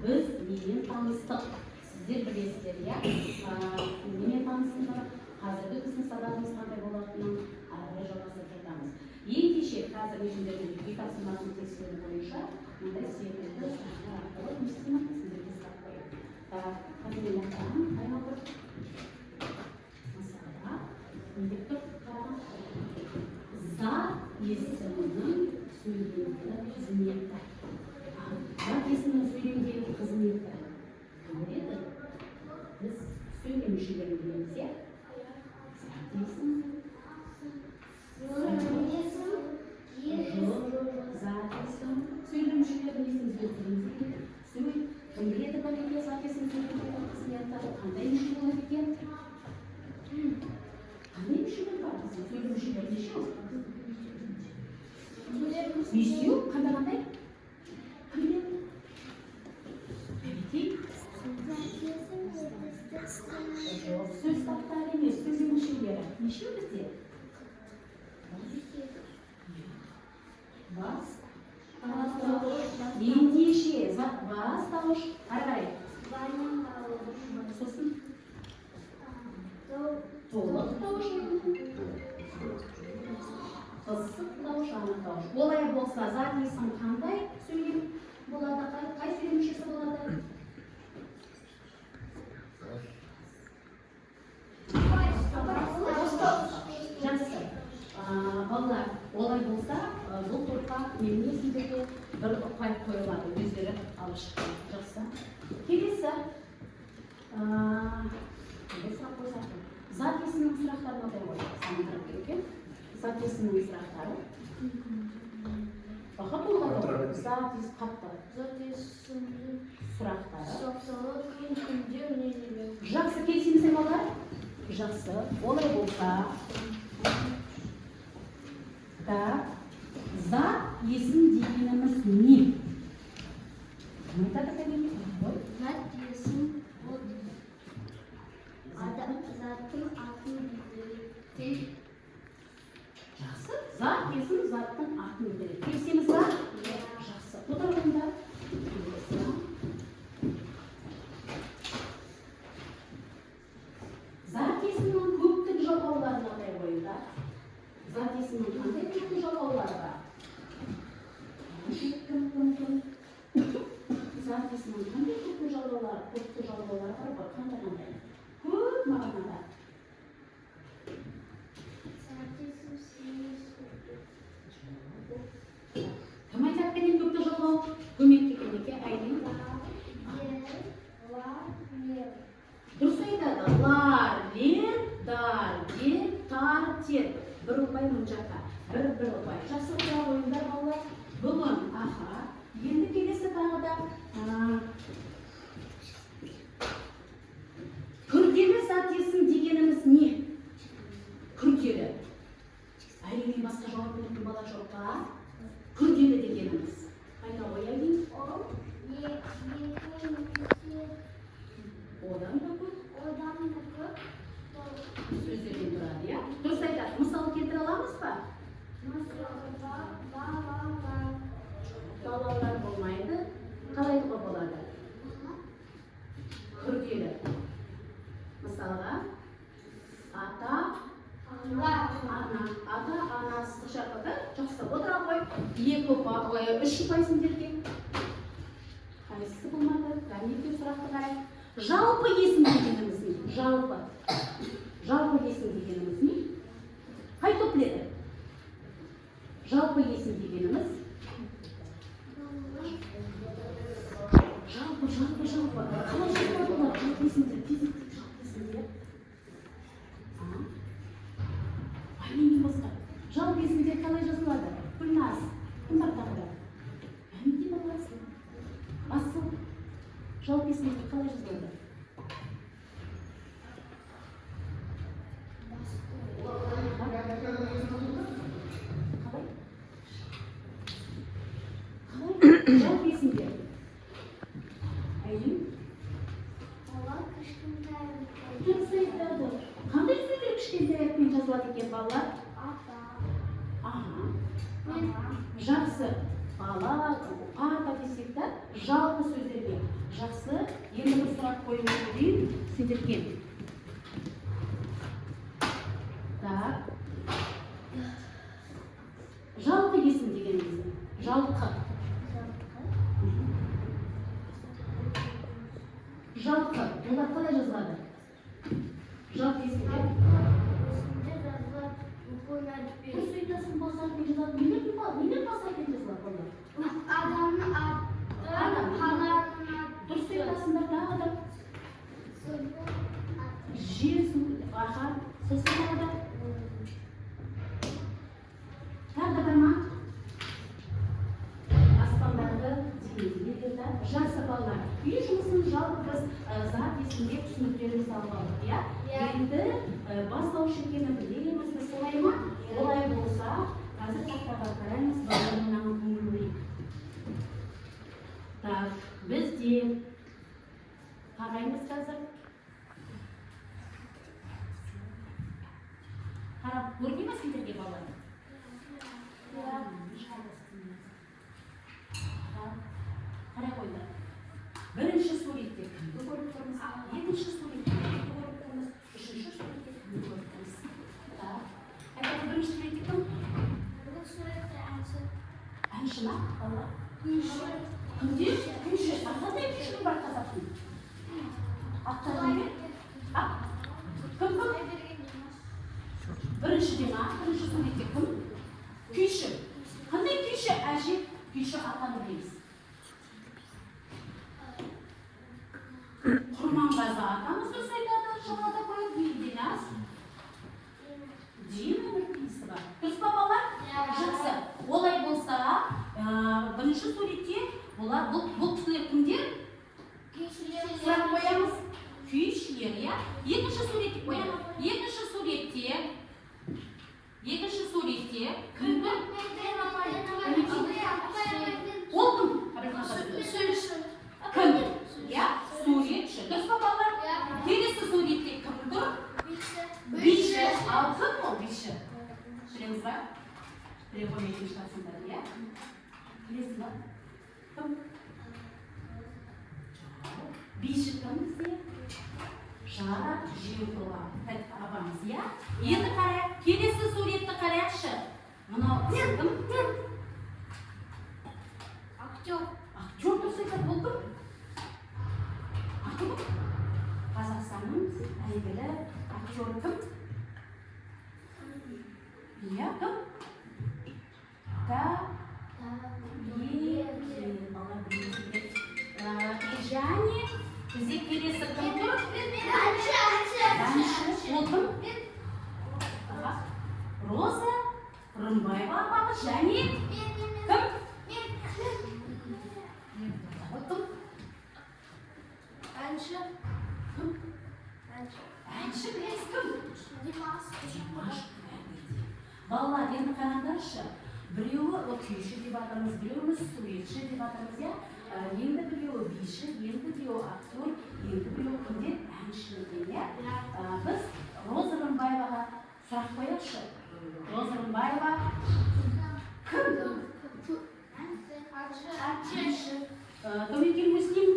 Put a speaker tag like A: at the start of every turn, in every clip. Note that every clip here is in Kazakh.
A: Біз немен таныстық? Сіздер білесіздер, иә? Немен таныстыңдар? Қазіргі біздің сабағымыз қандай болатынын әрі жалғастырып жатамыз. Ендеше қазір өзіңдердің үй тапсырмасын тексеру бойынша мындай секілді сұрақтар арқылы сіздерге сұрақ қояды. Қазір мен айтамын, айналып мысалға, міндетті қараған зат есімінің сөйлемдегі қызметі. Зат есімінің сөйлемдегі қызметі. Кім еді? Біз сөйлем мүшелерін білеміз, иә? Зат есім. Зат есім. Сөйлем мүшелерін есімізге өткіземіз. Кім біледі бәлеге зат есім сөйлемдегі қызметі? Қандай мүше болады екен? Қандай мүшелер бар? Сөйлем мүшелері неше? Бесеу? Қандай? Кім біледі? Сөз таптары емес, сөйлем мүшелері. Неше бізде? Бас, ендеше, бас дауыш, қарай. Сосын толық дауыш, қысық дауыш, анық дауыш. Олай болса, зат есім қандай сөйлем болады? Қай сөйлем мүшесі болады? Жақсы. Балалар, олай болса, бұл топқа менің есімдерге бір ұпай қойылады, өздері алып шыққан. Жақсы. Келесі. Сұрақ қойсақпын. Зат есімнің сұрақтары мынадай ғой. Санындырып керек. Зат есімнің сұрақтары. Бақыт олғады. Зат есім қатты.
B: Зат есімнің
A: сұрақтары.
B: Жақсы.
A: Жақсы, келісеміз балалар? Жақсы. Олай болса, зат есім дегеніміз не? Кім айтады кәдеміз?
B: Зат есім заттың атын білдіреді.
A: Жақсы. Зат есім заттың атын білдіреді. Келісеміз ба? Жақсы. Отырғанда. Зат есімнің көптік жалғауларын атай қойыңдар. Зат есімнің қандай көптік жалғаулары бар? Зат есімнің қандай көптік жалғаулары бар? Қандай? Көп мағынада.
B: Зат есім сенің
A: Кім айтады кәден көптік жалғау? Көмекке кәдеке айдың. Дұрыс айтады. Лар, лер, дар, дер, тар, тер. Бір ұпай мұншаққа. Бір ұпай. Жақсы ұпай ойындар балалар. Бүгін, аха. Енді келесі тағы да. Күрделі зат есім дегеніміз не? Күрделі. Әрине басқа жауап беретін бала жоқ па? Күрделі дегеніміз. Қайта ойайын. Одан да көп. Сөздерден тұрады, иә? Дұрыс айтады. Мысалы келтіре аламыз ба? Балалар болмайды. Қалай болады? Күрделі. Мысалға, ата, ана. Ата, анасы шақырды. Жақсы, отыра қой. 2 ұпай, 3 ұпай сендерге. Қайсысы болмады? Кәнекте сұрақты қарай. Жалпы есім дегеніміз не? Жалпы есім дегеніміз не? Қай топ біледі? Жалпы есім дегеніміз? Жалпы. Қалай жалпы болады? Жалпы есімдер, физиктік жалпы есімдер. Әмин басқа. Жалпы есімдер қалай жазылады? Гүлназ, кім бар тағы да? Әмин баласы. Асыл. Жалпы есімдер қалай жазылады? Жалпы есімдер. Әйін? Дұрыс айтады. Қандай сөздер кішкентай әріппен жазылады екен балалар? Жақсы. Ата десек та жалпы сөздерге. Жақсы. Енді бір сұрақ қойып өтейін сіздерге. Так. Жалқы есім дегеніміз. Жалқы. Жалқы. Олар қалай жазылады? Жалқы есімде. Дұрыс айтасың, бас әрпен жазылады. Нелер бас әрпен жазылады олар?
B: Адамның аты, қаланың аты.
A: Дұрыс айтасыңдар, тағы да. Жер, су, аха, сосын тағы да. Тағы да ма? Аспандағы денелерді. Жақсы балалар. Үй жұмысын жалпы біз зат есімде түсініктеріміз алып алдық, иә? Енді бастауыш екенін білеміз, біз солай ма? Олай болса, қазір тақтаға қараймыз, балаларынан көңілдейік. Так, біз де қараймыз қазір. Қарап көрмей ме сендерге балалар? Қарай қойды. Бірінші суретте кімді көріп тұрмыз? Екінші суретте кімді көріп тұрмыз? Үшінші суретте кімді көріп тұрмыз? Айтады, бірінші суретте кім? Әнші ма? Балалар? Кімде? Күйші. Қандай күйшінің бар қазақтың? Аттарын бер? Кім? Біріншіде ма? Бірінші суретте кім? Күйші. Қандай күйші? Әже күйші атаны білеміз. Құрманғазы атамыз дұрыс айтады, шығады қойып Динас. Дина Нұрпейісі бар. Дұрыс па балалар? Жақсы. Олай болса, бірінші суретте бұл кісілер кімдер? Сұрақ қоямыз. Күйшілер, иә? Екінші суретте қоямыз. Екінші суретте кімді? Ол кім? Кім? Иә? Суретші. Дұрыс па балалар? Келесі суретте кім тұр? Биші. Ал кім ол биші? Білеміз ба? Біле қоймайтын шығарсыңдар, иә? Білесің ба? Кім? Биші кім бізде? Жара Жиылтова. Апамыз, иә? Енді қарайық. Келесі суретті қарайықшы. Мынау кім?
B: Актер.
A: Актер дұрыс айтады, бұл кім? Кім? Қазақстанның әйгілі актер кім? Иә, кім? Және бізде келесі кім тұр? Әнші. Ол кім? Роза Рымбаева апамыз. Және кім? Ол кім?
B: Әнші.
A: Әнші білесіз кім?
B: Димаш.
A: Балалар, енді қараңдаршы. Біреуі күйші деп атамыз, біреуіміз суретші деп атамыз, иә? Енді біреуі биші, енді біреуі актер, енді біреуі кімде? Әнші екен, иә? Біз Роза Рымбаеваға сұрақ қояқшы. Роза Рымбаева кім? Әнші. Кім екен өзінен?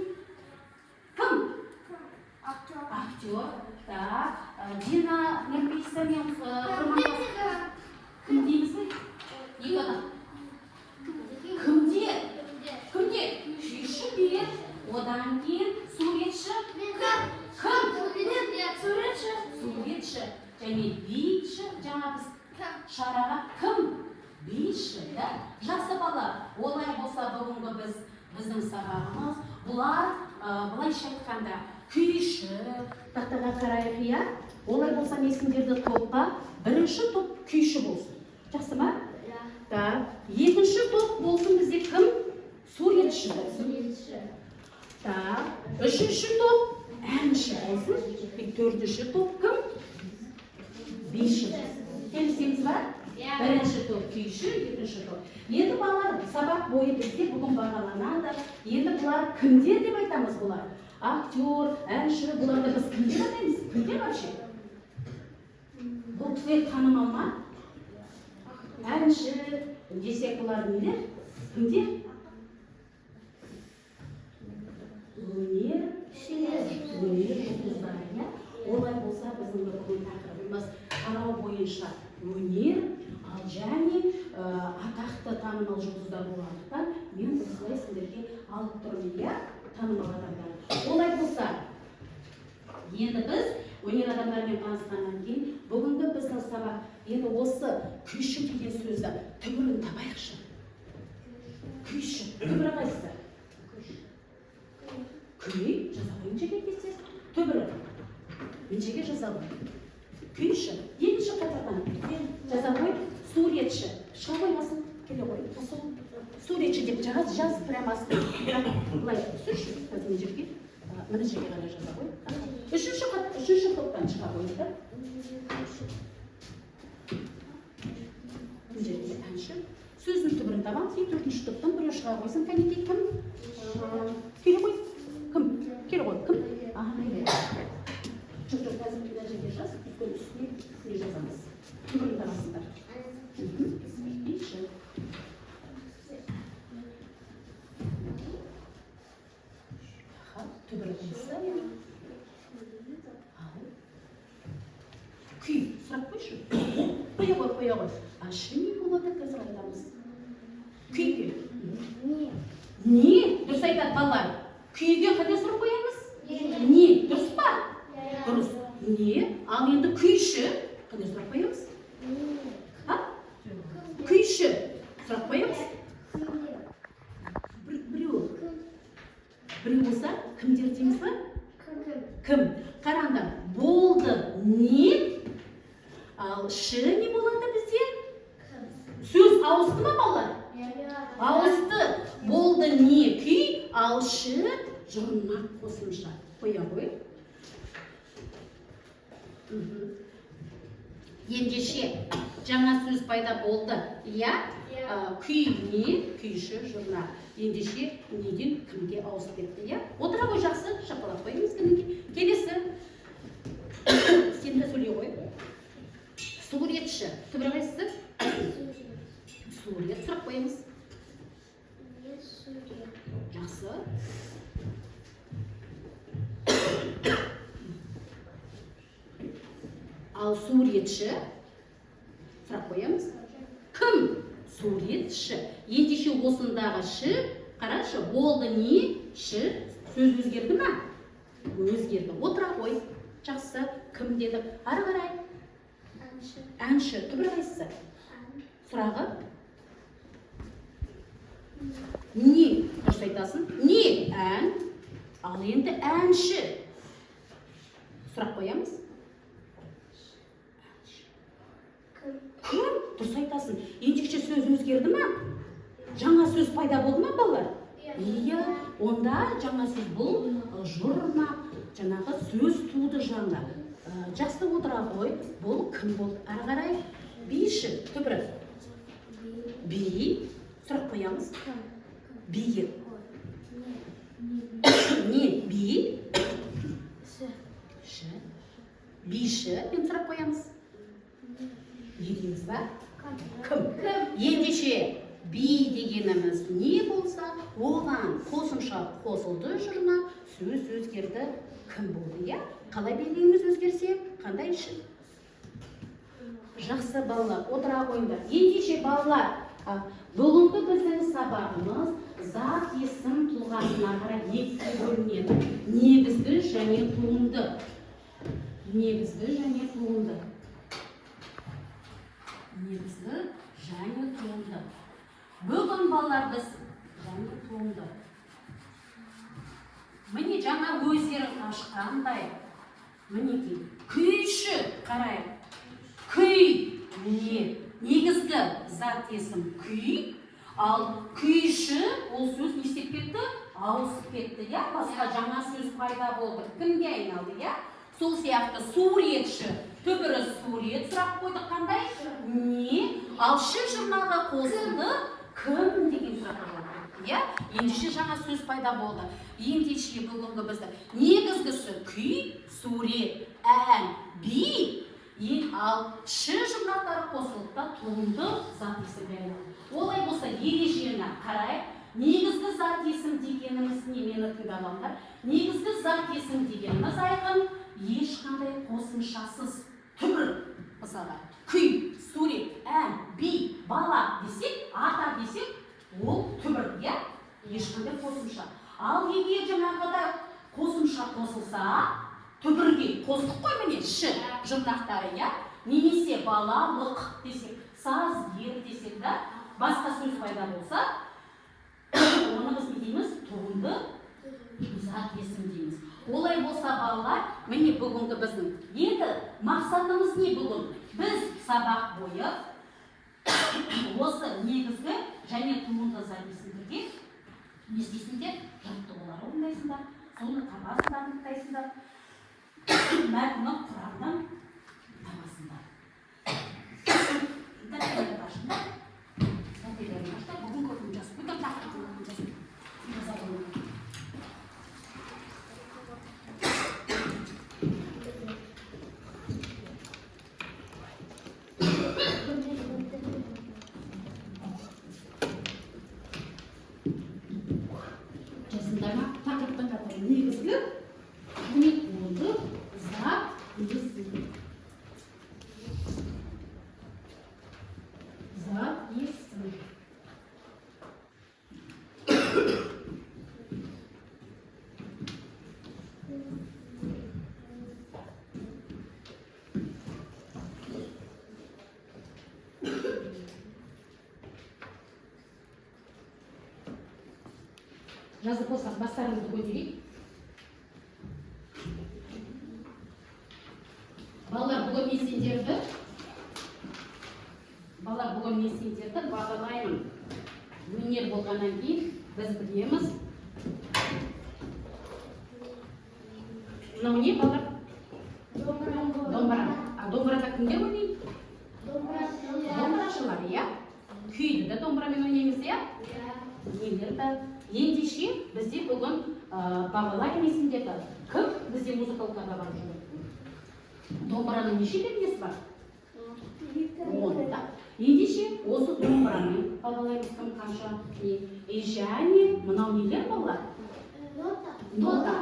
A: Кім? Актер. Так. Дина Нұрпейісі мен Құрманғазы. Кім дейміз бе? Екі адам. Кімде? Күйші бер. Одан кейін суретші. Кім? Суретші. Және биші. Жаңа біз шараға кім? Биші. Жақсы бала. Олай болса бүгінгі біздің сабағымыз. Бұлар былайша айтқанда күйші. Тақтаға қарайық, иә? Олай болса есімдерді топқа. Бірінші топ күйші болсын. Жақсы ма? Так. Екінші топ болсын бізде кім? Суретші болсын. Так. Үшінші топ әнші болсын. Төртінші топ кім? Биші болсын. Келісеміз ба? Бірінші топ күйші, екінші топ. Енді балалар сабақ бойы бізде бүгін бағаланады. Енді бұлар кімдер деп айтамыз бұлар? Актер, әнші, бұларды біз кімдер атаймыз? Кімдер вообще? Бұл кісілер танымал ма? Әнші десек бұлар нелер? Кімдер? тарау бойынша өнер, ал және атақты танымал жұлдыздар болғандықтан мен осылай сіздерге алып тұрмын, иә, танымал адамдарды. Олай болса, енді біз өнер адамдарымен танысқаннан кейін бүгінгі біздің сабақ енді осы күйші деген сөзді түбірін табайықшы. Күйші, түбірі қайсысы? Күй, жаза қойын жеге кестес. Түбірі. Мен жеге жаза қой. Күйші, екінші қатардан жаза қой, суретші. Шыға қоймасын, келе қой. Суретші деп жаз прямо асты. Бұлай, сүрші, қазір жерге. Мына жерге ғана жаза қой. Үшінші топтан шыға қойды. Бұл жерге әнші. Сөздің түбірін табам, сен төртінші топтан біреу шыға қойсын. Кәнекей кім? Келе қой. Кім? Келе қой. Кім? Жоқ, қазір мына жерге жаз. Өйткені үстіне жазамыз. Түбірін табасыңдар. Бейші. Түбірі қойса. Күй, сұрақ қойшы. Қоя қой. Ашы не болады қазір айтамыз? Күйге. Не? Дұрыс айтады балалар. Күйге қандай сұрақ қоямыз? Не? Дұрыс па? Дұрыс. Не? Ал енді күйші қандай сұрақ қоямыз? Күйші сұрақ қоямыз? Біреу болса, кімдер дейміз ба? Кім? Қараңдар, болды не? Ал шы не болады бізде? Сөз ауысты ма балалар? Ауысты. Болды не күй, ал шы жұрнақ қосымша. Қоя қой. Ендеше жаңа сөз пайда болды. Иә? Күй не? Күйші жұрнақ. Ендеше неден кімге ауысып кетті, иә? Отыра қой жақсы, шапалақ қойыңыз кімге. Келесі. Сен де сөйлей қой. Суретші. Түбірі қайсысы? Сурет сұрақ қойыңыз. Жақсы. Ал суретші сұрақ қоямыз. Кім? Суретші. Ендеше осындағы ші, қарашы, болды не? Ші, сөз өзгерді ма? Өзгерді. Отыра қой. Жақсы. Кім деді? Ары қарай. Әнші. Түбірі қайсысы? Сұрағы? Не? Дұрыс айтасың? Не? Ән. Ал енді әнші. Сұрақ қоямыз. Кім? Дұрыс айтасың. Ендеше сөз өзгерді ма? Жаңа сөз пайда болды ма балалар? Иә. Онда жаңа сөз бұл жұрнақ. Жаңағы сөз туды жаңа. Жақсы отыра қой. Бұл кім болды? Ары қарай. Бейші. Түбірі. Бей. Сұрақ қоямыз. Бейі. Не? Бей. Ші. Бейші. Мен сұрақ қоямыз. Едіңіз ба? Кім? Ендеше бей дегеніміз не болса, оған қосымша қосылды жұрнақ, сөз өзгерді. Кім болды, иә? Қалай белгілейміз өзгерсе? Қандай үшін? Жақсы балалар, отыра қойыңдар. Ендеше балалар, бүгінгі біздің сабағымыз зат есім тұлғасына қарай екіге бөлінеді. Негізгі және туынды. Негізгі және туынды. Негізгі және туынды. Бүгін балалар біз және туынды. Міне жаңа өздерің ашқандай. Мінекей, күйші қарай. Күй не? Негізгі зат есім күй. Ал күйші ол сөз не істеп кетті? Ауысып кетті, иә? Басқа жаңа сөз пайда болды. Кімге айналды, иә? Сол сияқты суретші. Түбірі сурет сұрақ қойдық қандай? Не? Ал шы жұрнағы қосылды. Кім деген сұрақ болды. Иә? Ендеше жаңа сөз пайда болды. Ендеше бүгінгі бізді негізгісі күй, сурет, ән, би. Ал шы жұрнақтары қосылды туынды зат есім береді. Олай болса ережені қарай. Негізгі зат есім дегеніміз немені тыңдағандар. Негізгі зат есім дегеніміз айқын, ешқандай қосымшасыз түбір мысалға күй, сурет, ән, би, бала десек, ата десек, ол түбір, иә? Ешқандай қосымша. Ал егер жаңағыда қосымша қосылса, түбірге қостық қой міне, ш жұрнақтары, иә? Немесе балалық десек, сазгер десек да, басқа сөз пайда болса, оны біз не дейміз? Туынды зат есім дейміз. Олай болса балалар, міне бүгінгі біздің енді мақсатымыз не бүгін? Біз сабақ бойы осы негізгі және туынды зат есімдерге не істейсіңдер? Жаттығулар орындайсыңдар, соны табасыңдар, анықтайсыңдар, мәтіннің құрамын табасыңдар. Дәптерді ашыңдар. Дәптерді ашыңдар. Бүгін көпін жазып, бүйтіп тақырыпын жазып. Жазыңдар ма? Тақырыптың қатары негізгі туынды зат есім. Зат есім. Жазып болсақ, бастарыңызды көтерейік. Балалар, бүгін мен сендерді бағалаймын. Өнер болғаннан кейін біз білеміз. Мынау не, балалар? Домбыра. А домбырада кімдер ойнайды? Домбырашылар, иә? Күйді де домбырамен ойнаймыз, иә? Нелерді. Ендеше бізде бүгін бағалаймын сендерді. Кім бізде музыкалықтарға барып жүреді? Домбыраның неше пернесі бар? 10. Ендеше осы домбырамен бағалаймыз кім қанша. Және мынау нелер балалар? Нота.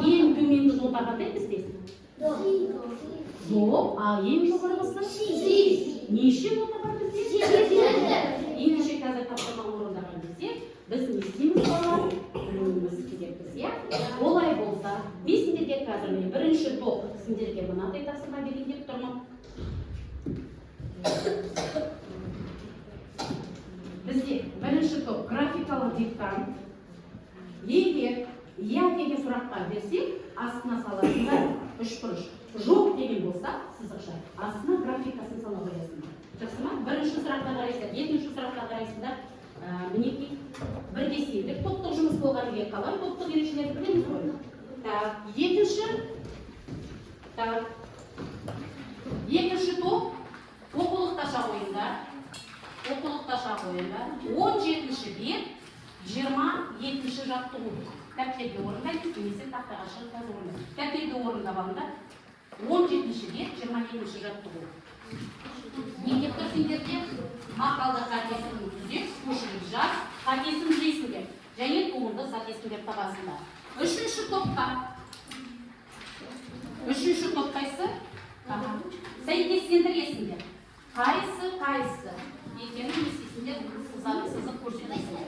A: Ең төменгі нота қандай бізде? До. А ең жоғарғысы? Си. Неше нота бар бізде? Ендеше қазір тапсырманы орындаған кезде біз не істейміз балалар? Білуіміз керекпіз, иә? Олай болса, мен сендерге қазір бірінші топ сендерге мынандай тапсырма берейін деп тұрмын. Бізде бірінші топ графикалық диктант. Егер иә деген сұраққа берсек, астына саласыңдар үшбұрыш. Жоқ деген болса, сызықша, астына графикасын сала қоясыңдар. Жақсы ма? Бірінші сұраққа қарайсыздар, екінші сұраққа қарайсыздар. Мінекей бірге сендік топтық жұмыс болған егер қалай топтық ерекшелерді білеміз ғой. Екінші топ оқулықташа қойыңдар. 17-ші бет, 27-ші жаттығу. Дәптерге орындайды, немесе тақтаға шығып қазір орындайды. Дәптерге орындап алыңдар. 17-ші бет, 27-ші жаттығу. Неге тұр сендерде? Мақалды қатесін түзеп, көшіріп жаз, қатесін жейсіңдер. Және туынды зат есімдер табасыңдар. Үшінші топ қайсы? Сәйкестендіресіңдер. Қайсы екенін естесіңдер, сызық көрсетесіңдер.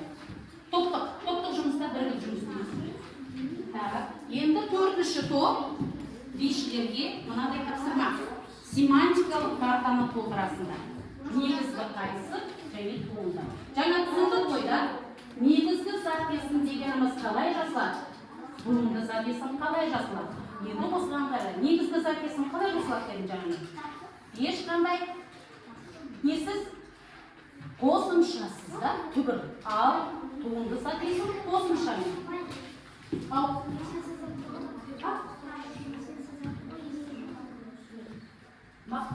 A: Топтық жұмыста бірге жұмыс істейсіңдер. Енді төртінші топ бишілерге мынадай тапсырма. Семантикалық картаны толтырасыңдар. Негізгі қайсы және туынды. Жаңа түсіндік қойда негізгі зат есім дегеніміз қалай жазылады? Туынды зат есім қалай жазылады? Енді осыған қарай. Негізгі зат есім қалай жазылады деген жаңа? Ешқандай несіз қосымшасыз да түбір. Ал туынды зат есім қосымшамен. Ал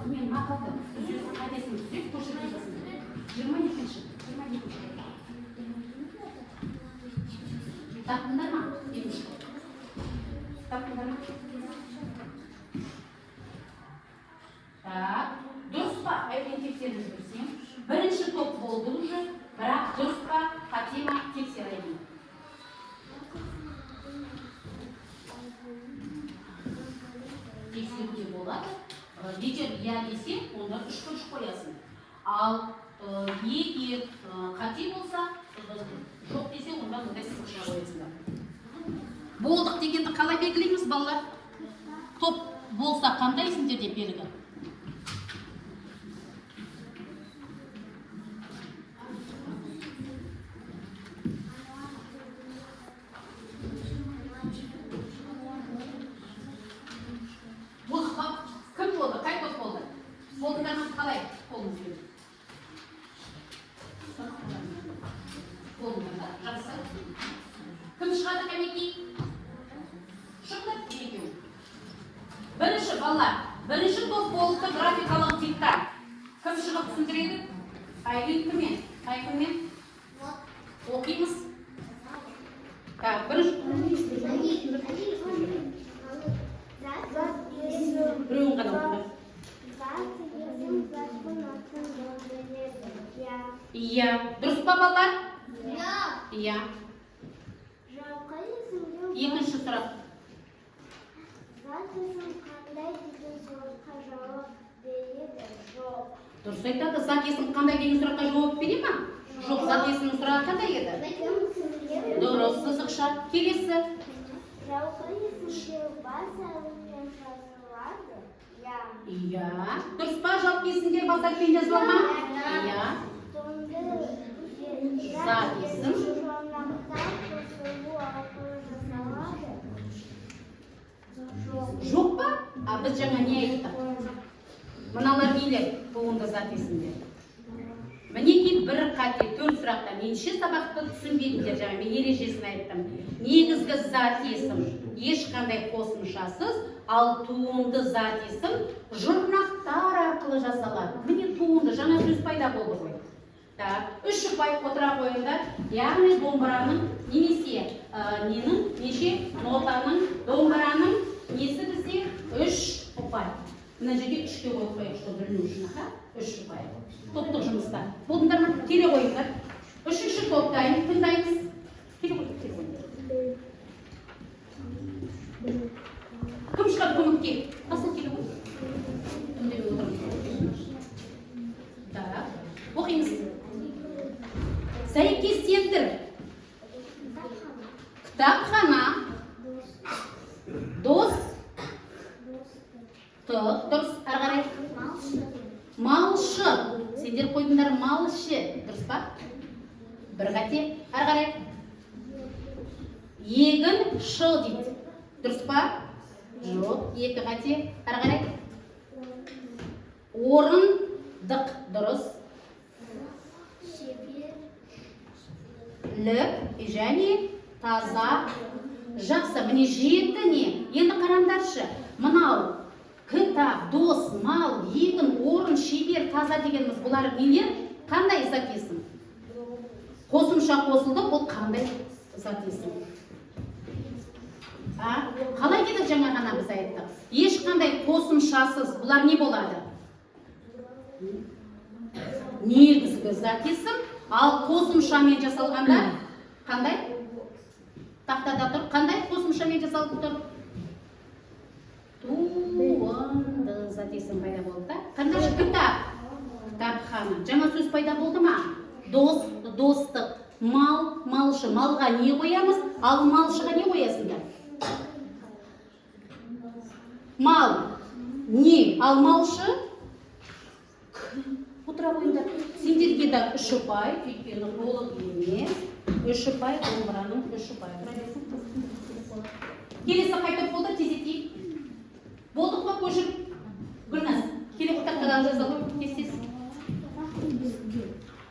A: мен мақалды үзесі қадесін түзеп көшіріп жасын. 22-ші. Таптыңдар ма? Таптыңдар ма? Дұрыс па? Әйден тексеріп жүрсем. Бірінші топ болды уже, бірақ дұрыс па? Қате ма? Тексерейін. Тексеруде болады. егер иә десе, онда 3 бұрыш қоясың. Ал егер қате болса, жоқ десе, онда мындай сызықша қоясыңдар. Болдық дегенді қалай белгілейміз, балалар? Топ болса қандай сендерде белгі? Кім болды? Қай топ болды? Болдыңдарыңыз қалай? Қолыңыз келді. Болдыңдар, жақсы. Кім шығады кәнекей? Шықты екеуі. Бірінші балалар, бірінші топ болды графикалық диктант. Кім шығып түсіндіреді? Айлин кіммен? Айкіммен? Оқимыз. Так, бірінші. Біреуін ғана оқыңдар. Иә. Дұрыс па балалар? Иә. Екінші сұрақ. Дұрыс айтады. Зат есім қандай деген сұраққа жауап бере ма? Жоқ, зат есімнің сұрағы қандай еді? Дұрыс, сызықша. Келесі. Иә. Дұрыс па? Жалпы есімдер бас әріппен жазыла ма? Иә. Зат есім. Жоқ па? Біз жаңа не айттық? Мыналар нелер? Туынды зат есімдер. Мінекей бір қате 4 сұрақта менше сабақты түсінбедіңдер, жаңа мен ережесін айттым. Негізгі зат есім ешқандай қосымшасыз, ал туынды зат есім жұрнақтар арқылы жасалады. Міне туынды, жаңа сөз пайда болды ғой. Үш ұпай отыра қойыңдар. Яғни домбыраның немесе неше нотаның домбыраның несі бізде 3 ұпай. Мына жерге 3-ке қойып қойып, что біліну үшін, 3 ұпай. Топтық жұмыста. Болдыңдар ма? Келе қойыңдар. Үшінші топтайын, тыңдаймыз. Келе қойыңдар. Кім шығады көмекке? Асыл келе қой. Үндемей отырмыз. Оқимыз. Сәйкестендір. Кітапхана. Дос. Дұрыс, ары қарай. Малшы. Сендер қойдыңдар малшы. Дұрыс па? Бір қате. Ары қарай. Егін шы дейді. Дұрыс па? Жоқ. Екі қате. Ары қарай. Орындық. Дұрыс. Ліп және таза. Жақсы. Міне жеті не? Енді қараңдаршы. Мынау кітап, дос, мал, егін, орын, шебер, таза дегеніміз бұлар нелер? Қандай зат есім? Қосымша қосылды, бұл қандай зат есім? Қалай дедік жаңа ғана біз айттық? Ешқандай қосымшасыз бұлар не болады? Негізгі зат есім, ал қосымшамен жасалғанда қандай? Тақтада тұр. Қандай қосымшамен жасалып тұр? Туынды зат есім пайда болды. Қандай кітап? Кітапхана. Жаңа сөз пайда болды ма? Дос, достық. Мал, малшы. Малға не қоямыз? Ал малшыға не қоясыңдар? Мал. Не? Ал малшы? Отыра қойыңдар. Сендерге де 3 ұпай, өйткені толық емес. 3 ұпай, домбыраның 3 ұпай. Келесі қайтып болды, тезетейік. Болдық па көшіп? Гүлназ, келе тақтадан жаза ғой, тез-тез.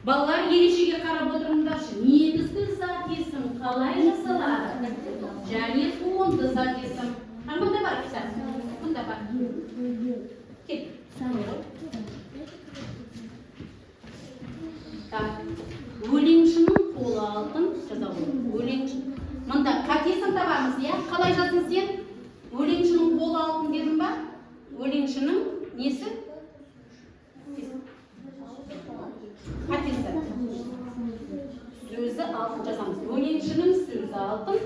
A: Балалар ережеге қарап отырыңдаршы. Негізгі зат есім қалай жасалады? Және туынды зат есім. Мұнда бар кітап. Мұнда бар. Кел. Өлеңшінің қолы алтын жаза ғой. Өлеңшінің. Мұнда қатесін табамыз, иә? Қалай жаздың сен? Өлеңшінің қолы алтын дедім ба? Өлеңшінің несі? Қатесі. Сөзі алтын жазамыз. Өлеңшінің сөзі алтын.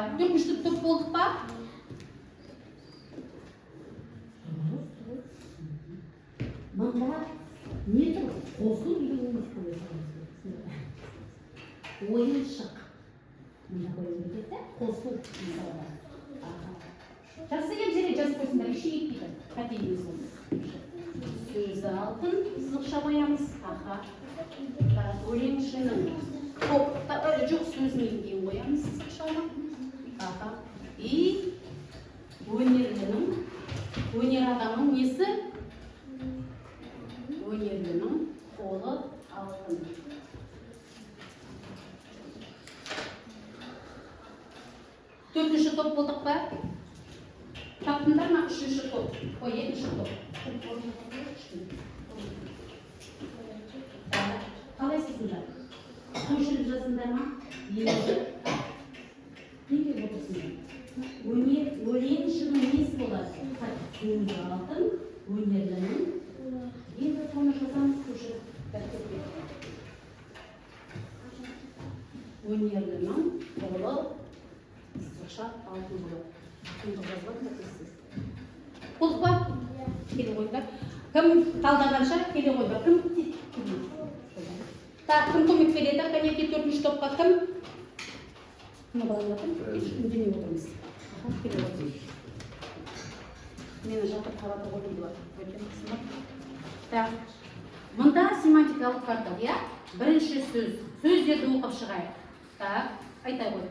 A: Так, төртінші топ болдық па? Мында не тұр? Қосу ойыншық. Мында қойылып кетті, қосу мысалға. Жақсы ел жере жазып қойсыңдар, еші етпейді. Қателеміз оны. Сөзі алтын, сызықша қоямыз. Өлеңшінің топта жоқ сөзінен кейін қоямыз сызықшаны. И өнерлінің, өнер адамның несі? Өнерлінің қолы алтын. Төртінші топ болдық па? Таптыңдар ма? Үшінші топ. Ой, екінші топ. Қалай сізіңдер? Көшіріп жазыңдар ма? Неге отырсыңдар? Өлеңшінің несі болады? Сөзі алтын, өнерлінің. Енді соны жазамыз көшіріп. Өнерлінің қолы сызықша алтын болады. Болдық па? Келе қойдар. Кім талдағанша келе қойдар. Кім? Так, кім көмек береді? Кәнеке төртінші топқа кім? Кімі балалардың? Үндене отырмыз. Келе отырмыз. Мені жатыр қабаты қойым болады. Так, мұнда семантикалық карта, я? Бірінші сөз. Сөздерді оқып шығайық. Так, айтай қой.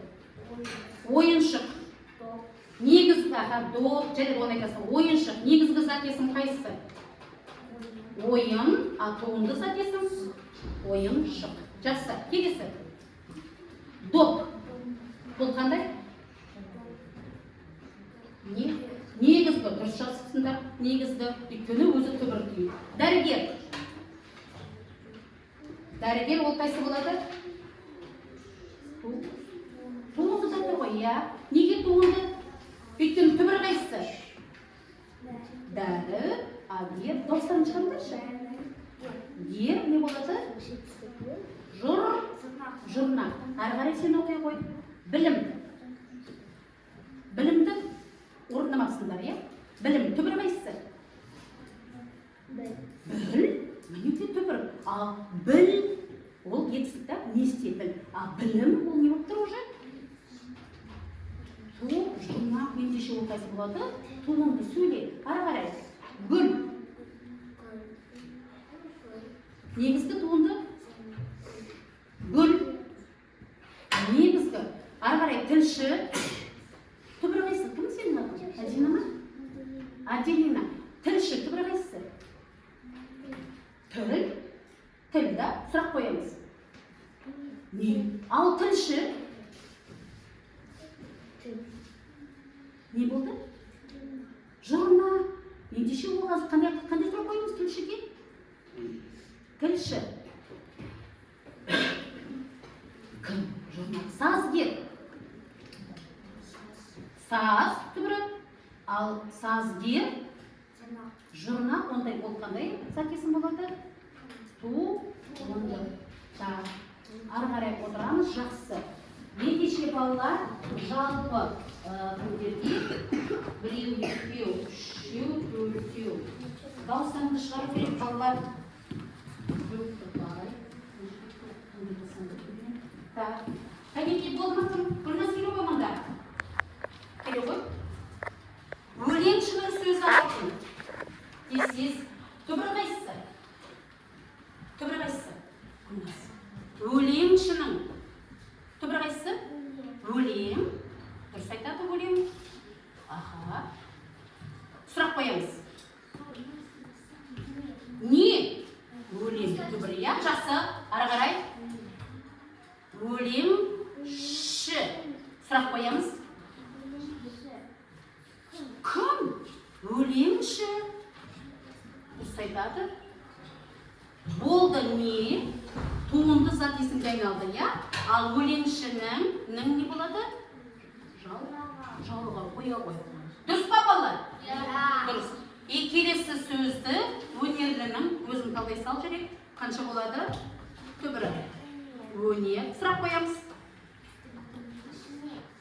A: Ойыншық. Негізгі, және оны айтасың, ойыншық, негізгі затесің қайсысы? Ойын, туынды затесің? Ойыншық. Жақсы, келесі. Доп. Бұл қандай? Негізгі, дұрыс жазсыңдар, негізгі, өйткені өзі түбіртейін. Дәрігер. Дәрігер ол қайсы болады? Туынды заты ғой, я? Неге туынды? Өйткені түбір қайсысы? Дәрі, ер, дауыстарын шығарыңдаршы. Ер не болады? Жұрнақ. Әрі қарай сен оқи қой. Білім. Білімді орындамапсыңдар, е? Білім, түбір қайсысы? Біл, мінеке түбір. Біл, ол етсікті, не істе біл. Білім, ол не болып тұр уже? Жұрнақ, ендеше ол қайсы болады? Туынды сөйле, ары қарай. Гүл. Негізгі туынды? Гүл. Негізгі. Ары қарай тілші. Түбір қайсы? Кім сенің атын? Адина ма? Аделина. Тілші, түбір қайсысы? Тіл. Тіл, да? Сұрақ қоямыз. Не? Ал тілші? Не болды? Жұрна. Ендеше оған қандай сұрақ қойымыз тілшіге? Тілші. Кім? Жұрна. Сазгер. Саз түбірі. Ал сазгер. Жұрна. Ондай ол қандай затесін болады? Туынды. Ары қарай отырамыз. Жақсы. Ендеше балалар жалпы күндерге біреу, екеу, үшеу, төртеу. Дауыстарыңды шығарып беріп балалар. Кәнеке болды ма? Бірнәс келе ғой мұнда? Келе ғой? Өлеңшінің сөзі алтын. Тез-тез. Түбір қайсысы? Түбір қайсысы? Өлеңшінің. Түбір қайсысы? Өлең. Дұрыс айтады өлең. Сұрақ қоямыз. Не? Өлең түбір, я? Жақсы. Ары қарай. Өлеңші. Сұрақ қоямыз. Кім? Өлеңші. Дұрыс айтады. Болды не? Туынды зат есімге айналды, я? Ал өлеңшінің не болады? Жауға қоя қой. Дұрыс па балалар? Дұрыс. Келесі сөзді өнерлінің өзін талдай сал жүрек. Қанша болады? Түбірі. Өнер. Сұрақ қоямыз.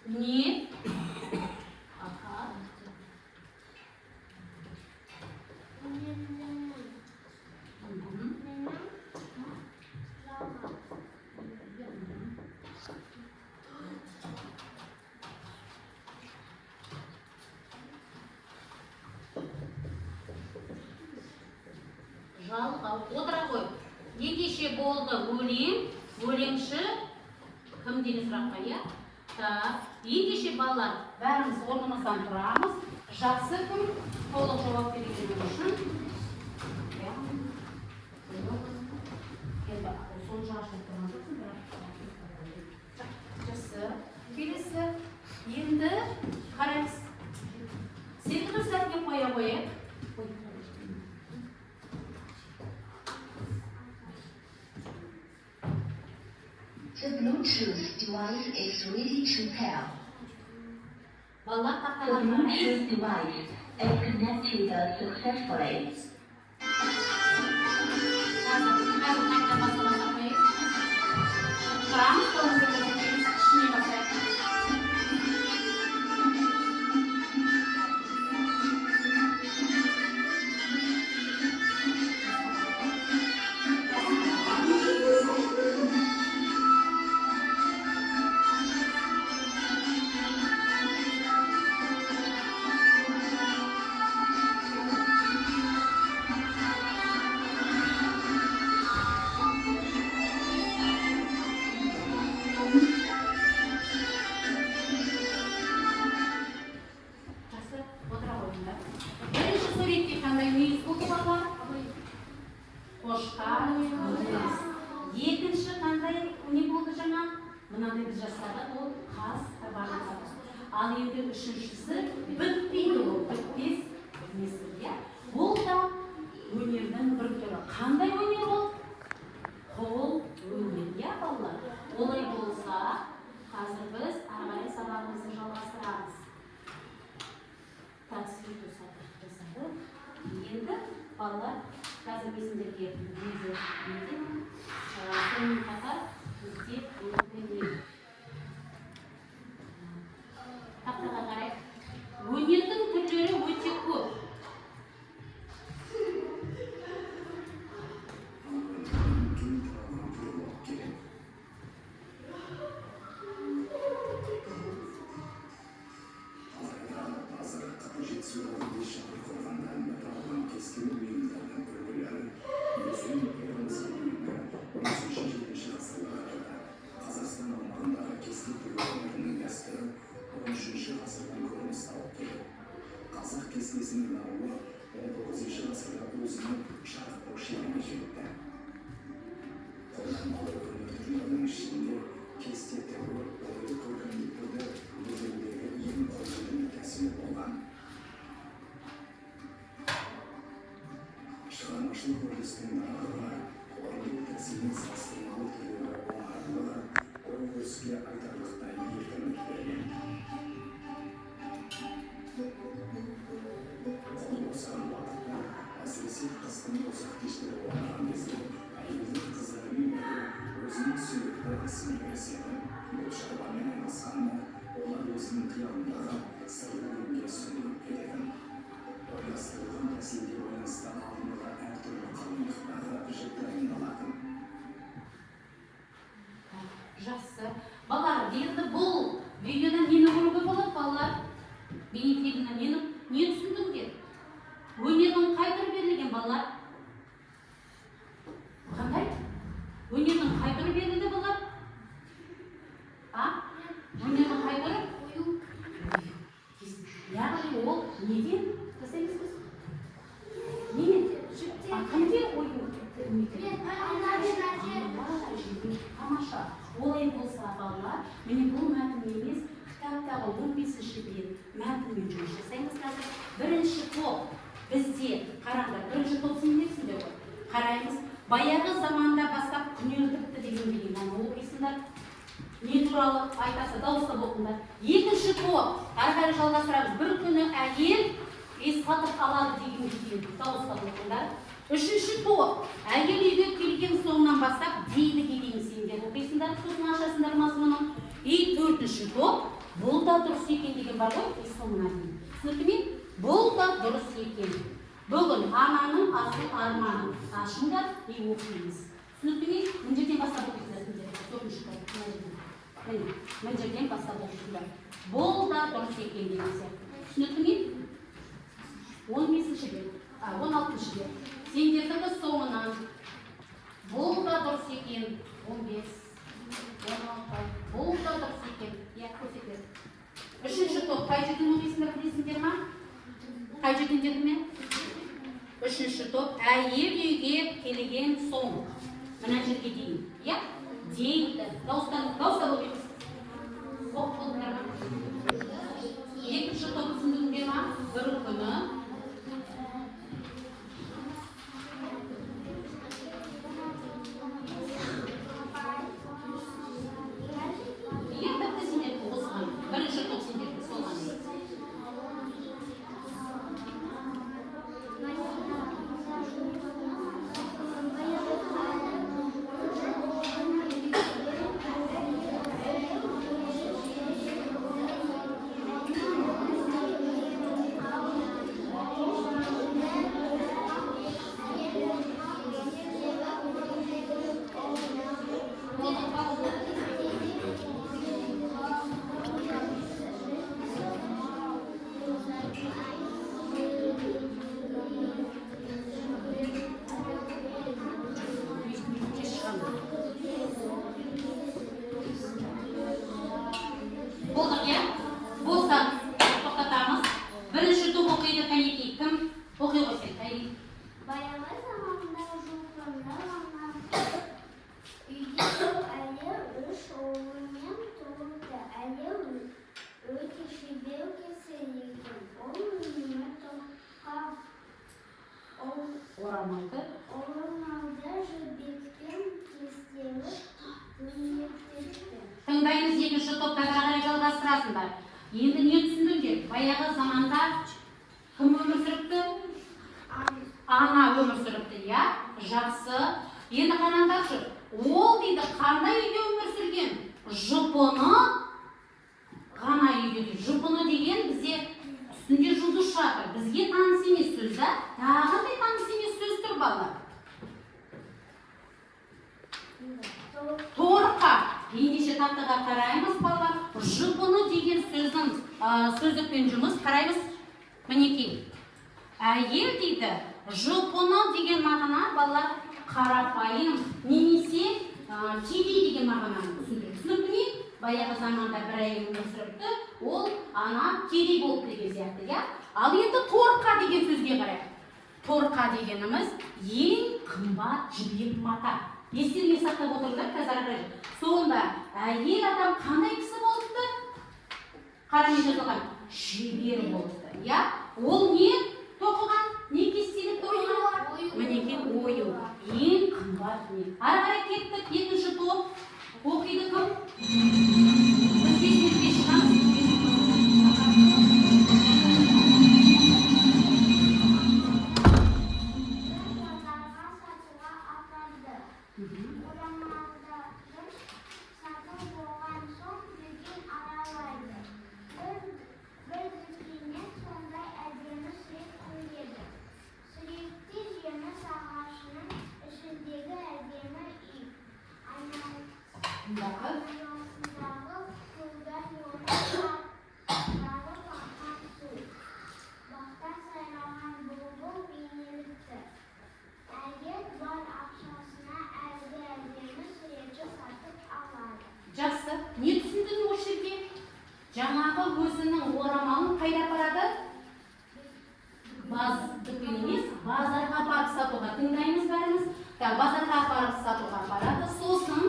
A: Не. Ага. Жалға отыра қой. Ендеше болды өлеңші кім деген сұраққа, иә? Ендеше балалар, бәріміз орнымыздан тұрамыз. Жақсы кім толық жауап берген үшін. Сол жақсы тұрған жоқсың, бірақ. Жақсы. Келесі. Енді қараймыз. Секілді сәтке қоя қояйық.
C: The Bluetooth device is ready to pair.
A: Балалар
C: The
A: тақтаға қараймыз.
C: Bluetooth device is connected successfully.
A: Қазір қайта басаласа қойып. Тұрамыз, қолымызды көтереміз, ішіне басайық. Жақсы, отыра қойыңдар. Бірінші суретте қандай мүйіз болды балалар? Қошқар, мүйіз. Екінші қандай не болды жаңа? Мынандай біз жасадық, ол қаз, табаны. Ал енді үшіншісі бітпейді, ол бітпес несі, иә? Бұл да өнердің бір түрі. Қандай өнер ол? Қол өнер, иә балалар? Олай болса, қазір біз ары қарай сабағымызды жалғастырамыз. Тәсіл жасады. Енді балалар қазір безіндерге өзі сонымен қатар бізде өнерді тақтаға қарай. Өнердің түрлері өте көп.
D: Қазақстан аумағындағы кесте түрлерінің дәстүрі 13-ші ғасырдан көрініс тауып келеді. Қазақ кестесінің дамуы 19-ші ғасырда өзінің шарықтау шегіне жетті. Қолданбалы өнер түрлерінің ішінде кесте тігу ою-көркемдік түрде өнердегі ең қолжетімді тәсіл болған. Шығармашылық үрдістің нарығына орындық тәсілдің салыстырмалы түрлері оңайлығы ой-өріске айтарлықтай еркіндік берген. Бұл осыған уақытта әсіресе қыстың ұзақ кештері болған кезде әйелдер қыздарының бірі өзінің сүйікті ісіне кіріседі. Бұл шаруамен айналысқанда олар өзінің қиялындағы сырлы өмірге сүңгіп кетеді. Ойластырылған тәсілге байланысты алдындағы әртүрлі қалыңдықтағы жіп дайындалады.
A: Жақсы. Балалар, енді бұл видеодан нені көруге болады, балалар? Бейнефильмнен не түсіндіңдер? Өнердің қай түрі берілген, балалар? Қандай? Өнердің қай түрі берілді, балалар? Өнердің қай түрі? Яғни ол неден жасаймыз біз? Немен? Кімге ою? Тамаша. Олай болса, балалар, міне бұл мәтін емес, кітаптағы 15-ші бет мәтінмен жұмыс жасаймыз қазір. Бірінші топ бізде, қараңдар, бірінші топ сендерсіңдер ғой. Қараймыз, баяғы заманда бастап күнелтіпті деген білген, оқисыңдар. Не туралы айтасы, дауыстап оқыңдар. Екінші топ, ары қарай жалғастырамыз. Bir күні әйел сатып алады деген білген, дауыстап оқыңдар. Үшінші топ, әйел үйге келген соңынан бастап дейді дейін сендер оқисыңдар, сосын ашасыңдар мазмұнын. Төртінші топ, Бұл да дұрыс екен деген бар ғой, соңына дейін. Түсінікті ме? Бұл да дұрыс екен. Бүгін ананың асыл арманын ашыңдар и оқимыз. Түсінікті ме? Мына жерден бастап оқисыздар. Төртінші топ. Мына жерден бастап оқисыздар. Бұл да дұрыс екен деген сияқты. Түсінікті ме? 15-ші бет. 16-ші бет. Сендердікі соңынан. Бұл да дұрыс екен. 15, 16. Бұл да дұрыс екен. Я көрсетеді. Үшінші топ. Қай жерден оқисыңдар білесіңдер ма? Қай жерден дедім мен? Үшінші топ. Әйел үйге келген соң. Мына жерге дейін. Я? Дейді. Дауыстап оқимыз. Екінші топ түсіндіңдер ма? Бір күні. Болдық, я? Болса, тоқтатамыз. Бірінші топ оқиды, кәнекей. Кім оқи қойсын?
B: Баяғы заманда жұлқынды үйде әлі үш ұлымен туылды. Әлі өте шебер кісі екен. Ол үйіне топқа
A: Орамалды
B: жібекпен кестелі өнертіпті.
A: Тыңдаймыз, екінші топта қарай жалғастырасыңдар. Енді не түсіндіңдер? Баяғы заманда кім өмір сүріпті? Ана өмір сүріпті, я? Жақсы. Енді қараңдаршы. Ол дейді, қандай үйде өмір сүрген? Жұпыны ғана үйде дейді. Жұпыны деген бізде үстінде жұлдыз жатыр. Бізге таныс емес сөз, да? Тағындай таныс емес сөз тұр балалар. Торқа. Ендеше тақтаға қараймыз балалар. Жұпыны деген сөздің сөздікпен жұмыс қараймыз. Мінекей. Әйел дейді. Жұпыны деген мағына балалар қарапайым немесе кедей деген мағынаны түсіндіреді. Түсінікті ме? Баяғы заманда бір әйел өмір сүріпті, ол ана кедей болып деген сияқты, я? Ал енді торқа деген сөзге қарайық. Торқа дегеніміз ең қымбат жібек мата. Естеріңе сақтап отырыңдар, қазір қарайық. Соңында әйел адам қандай кісі болыпты? Қарамен жазылған шебер болыпты, я? Ол не тоқыған? Не кестелік тоқыған? Мінекей ою. Ең қымбат не? Ары қарай кеттік, екінші топ. Оқиды кім? Біз бесінге шығамыз. Жақсы. Не түсіндің осы жерде? Жаңағы өзінің орамалын қайда апарады? Базарға апарып сатуға. Тыңдаймыз бәріміз. Базарға апарып сатуға апарады. Сосын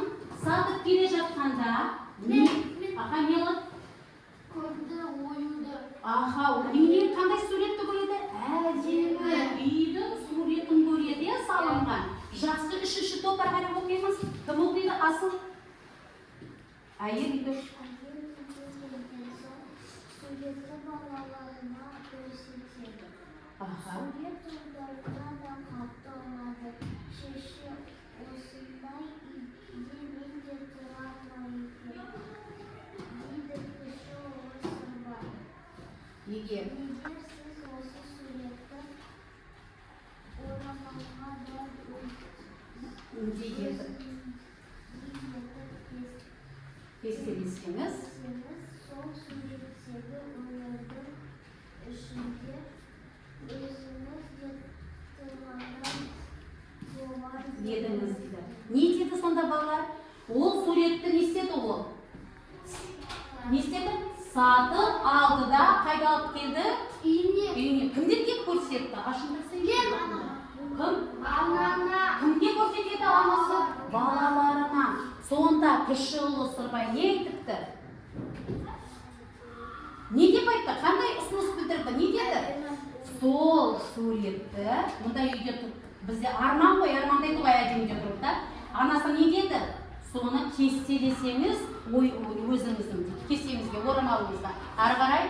A: сатып келе жатқанда аха не алады?
B: Көрді, ойынды.
A: Аха, үйінен қандай суретті көреді? Әдемі үйдің суретін көреді, салынған. Жақсы, үшінші топ қарай оқимыз. Кім оқиды? Асыл. Әйел үйді.
B: Суретті балаларына көрсетеді.
A: Аха.
B: Сурет ұлдарына да қатты олады. Шеше осындай үйде мен де тұрар ма екен? Дейді кіші
A: Егер
B: siz осы суретті орамалға
A: кестелесеңіз,
B: сол суреттегі өмірдің ішінде өзіңіз
A: дедіңіз дейді. Не деді сонда балалар? Ол суретті не істеді ол? Не істеді? Сатып алды да қайда алып келді? Үйіне. Кімдерге көрсетті? Ашындырсың. Кім? Кімге көрсетеді анасы? Балаларына. Сонда кіші ұлы Сырбай не айтыпты? Не деп айтты? Қандай ұсыныс білдірді? Не деді? Сол суретті, мұнда үйде бізде арман ғой, армандайды ғой әдемде тұрып та. Анасы не деді? Соны кестелесеңіз, өзіңіздің кестеңізге, орамалыңызға. Ары қарай?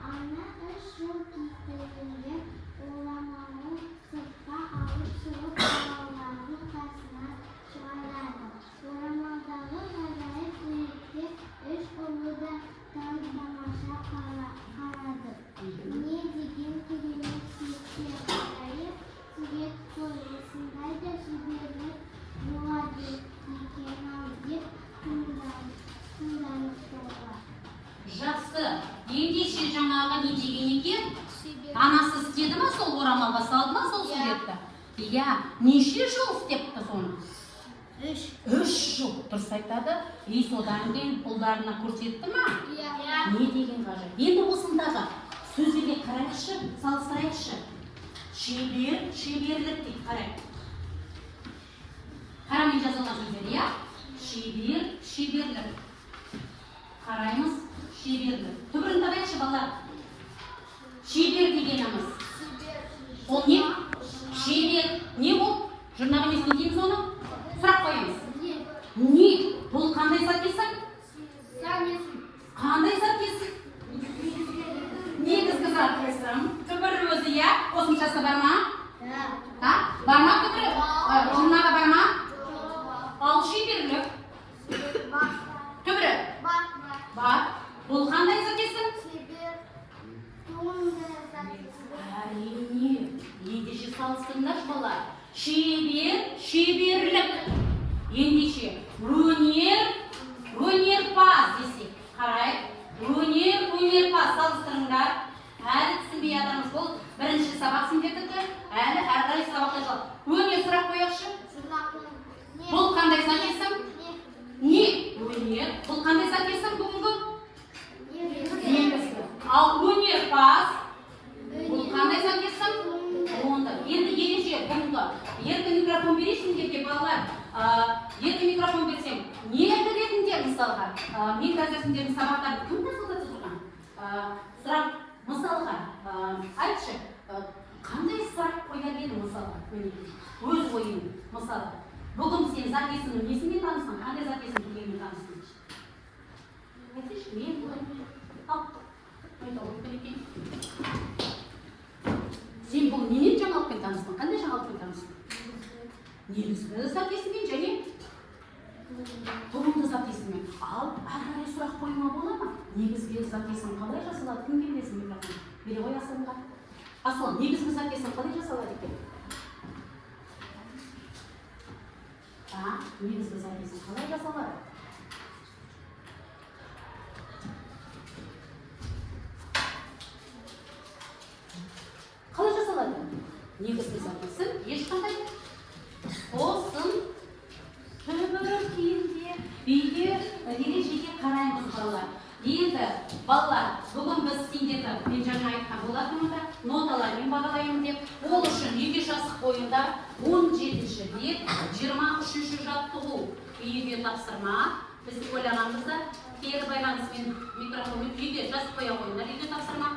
B: Ана 3 жыл кестелеген орамалын сыртқа алып шығып балалардың қасына шығарады. Орамалдағы ғажайып суретке 3 ұлы да таң-тамаша қарады. Не деген керемет суретке ғажайып сурет қой, осындай да жіберіп болады екен-ау деп тыңданысты олар.
A: Жақсы. Ендеше жаңағы не деген екен? Анасы істеді ма сол орамалға, салды ма сол суретті? Иә. Неше жыл істепті соны? 3 жыл. Дұрыс айтады. Содан кейін ұлдарына көрсетті ма? Не деген ғажайып. Енді осындағы сөзге қарайықшы, салыстырайықшы. Шеберлік дейді, қарайық. Қарамен жазылған сөздер, иә? Шеберлік. Қараймыз. Шеберлік. Түбірін табайықшы балалар. Шебер дегеніміз. Ол не? Шебер. Не ол? Жұрнақ емес не дейміз оны? Сұрақ қоямыз. Не? Бұл қандай зат кесім? Қандай зат кесім? Негізгі зат кесім. Түбір өзі, иә? Қосымшасы бар ма? Бар ма түбірі? Жұрнағы бар ма? Ал шеберлік? Түбірі? Бар. Бұл қандай зат кесім? Әрине. Ендеше салыстырыңдаршы балалар. Шеберлік. Ендеше өнерпаз десек. Қарайық. Өнерпаз салыстырыңдар. Әлі түсінбей адамыз бұл. Бірінші сабақ сендердікі. Әлі әрқарай сабақта жол. Өнер сұрақ қояқшы. Бұл қандай зат кесім? Не? Өнер. Бұл қандай зат кесім бүгінгі? Ал өнерпаз, бұл қандай зат кесім? Онда. Енді ереже бүгінгі. Ерді микрофон бересіңдерге балалар. Ерді микрофон берсем, не білетіндер мысалға? Мен қазір сендердің сабақтарды кім қосылды тұрған? Сұрақ, мысалға, айтшы, қандай сұрақ қояр еді мысалға? Өз ойын, мысалға. Бүгін сен зат кесімнің несімен таныстың? Қандай зат кесім түгелмен таныстың? Айтшы, мен бұлай. Сен бұл ненен жаңалықпен таныстың? Қандай жаңалықпен таныстың? Негізгі зат кесіммен және бүгінгі зат кесіммен. Ал әрқарай сұрақ қойма бола ма? Негізгі зат кесім қалай жасалады? Кім келесің микрофон? Бере қой Асылымға. Асылым, негізгі зат кесім қалай жасалады екен? Негізгі зат кесім қалай жасалады? Қалай жасалады? Негізгі зат кесім ешқандай қосын түбір киімде үйде ережеге қараймыз балалар. Енді балалар, бүгін біз сендерді мен жаңа айтқан болатынмын да, ноталармен бағалаймын деп, ол үшін үйге жазып қойыңдар. 17-ші бет, 23-ші жаттығу үйге тапсырма. Біз ойлағанымызда кері байланыспен микрофонмен үйге жазып қоя қойыңдар. Үйге тапсырма.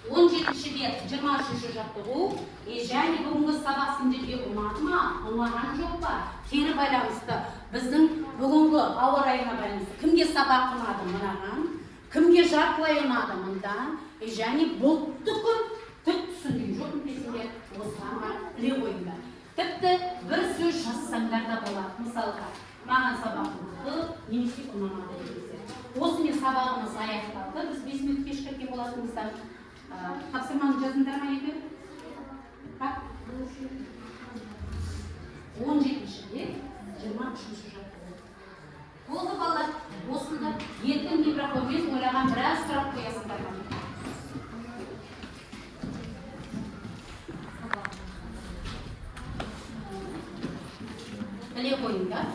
A: 17-ші бет, 23-ші жаттығу. Және бүгінгі сабақ сендерге ұнады ма? Ұнаған жоқ па? Кері байланысты біздің бүгінгі ауа райына байланысты. Кімге сабақ ұнады? Мынаған. Кімге жартылай ұнады мұнда? Және бұлтты күн түк түсінген жоқпын десеңдер, осыған барып біле қойыңдар. Тіпті бір сөз жазсаңдар да болады. Мысалға, маған сабақ ұнады, немесе ұнамады десеңдер. Осымен сабағымыз аяқталды. Біз 5 минут кешкірген болатынбыздар. Тапсырманы жазыңдар ма еді? 17-ші, 23-ші жаттығу. Болды балалар, осында ертең бірақ өзіңіз ойлаған біраз сұрақ қоясыңдар ма? Біле қойыңдар.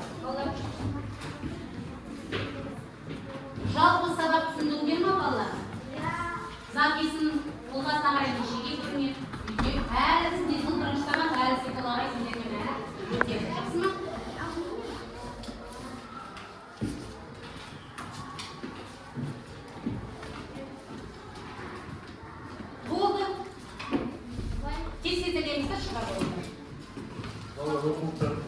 A: Жалпы сабақ түсіндіңдер ме балалар? Записін қолға сағай нешеге көрінеді? Үйде әлі сізден бұл бірінші сабақ, әлі сен қолағай сендермен әлі өтеді. Жақсы ма? Болды. Тез-тез шыға қойыңдар.